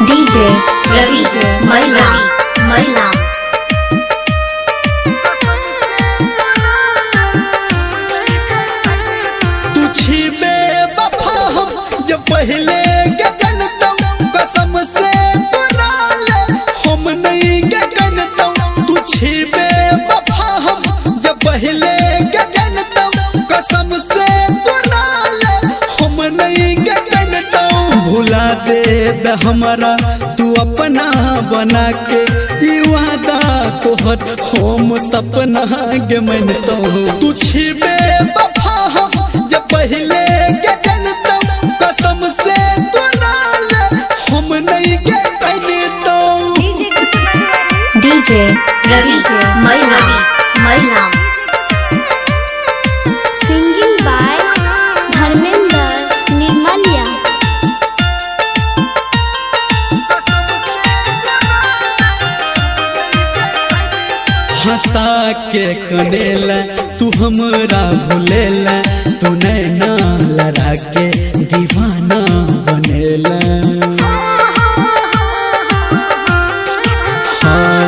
DJ Ravi Maila Maila तू छिबे वफा हम जब पहले के जनता कसम से तोरा ले हम नहीं के जनता तू छिबे वफा हम जब पहले के जनता कसम से तोरा ले हम नहीं के जनता भुला दे हमारा तू अपना बना के ई वादा तोहर हम सपना के मनता तू छिबे वफा हम जब पहले के जनता कसम से तोरा ले हम नहीं के कहता DJ Ravi Maila Maila Singing by Dharmender Nirmalia. हंसा के कनेला तू हमरा भूलेला तू नैना लड़ा के दीवाना बनेला हाँ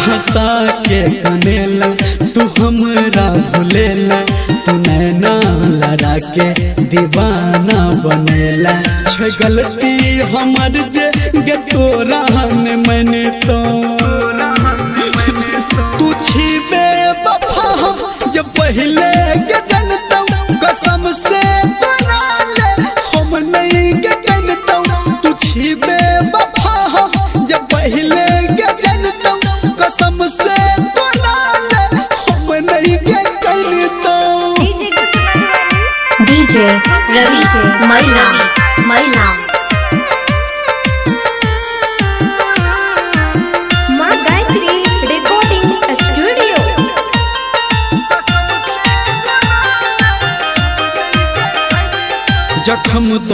हंसा के कनेला तू हमरा भूलेला तू नैना लड़ा के दीवाना बनेला छ गलती हमर जे गे तोरा ने मैंने तो तू छिबे वफा हम जब पहले के जनता कसम से तोरा ले हम नहीं के कहता तू छिबे वफा हम जब पहले के जनता कसम से तोरा ले हम नहीं के कहता DJ Ravi Maila Maila Ma Gayatri Recording Studio. जखम द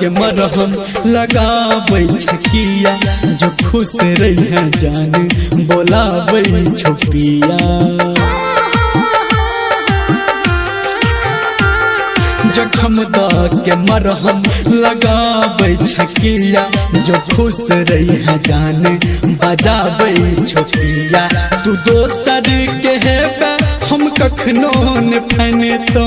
के मरहम लगाबै छकिया जो खुश रही है जान बोलाबै छपिया जखम द के मरहम लगाबै छकिया जो खुश रही है जान बजाबै छपिया तू दोसर के हेबे हम कखनो न फैनतो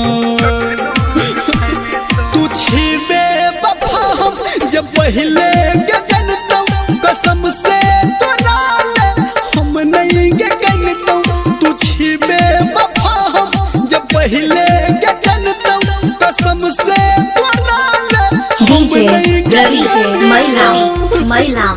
तू छिबे वफा हम जब पहले के जनता कसम से तोरा ले हम नहीं के कहता तू छिबे वफा हम जब पहले के जनता कसम से तोरा ले हम DJ नहीं के Ravi Maila Maila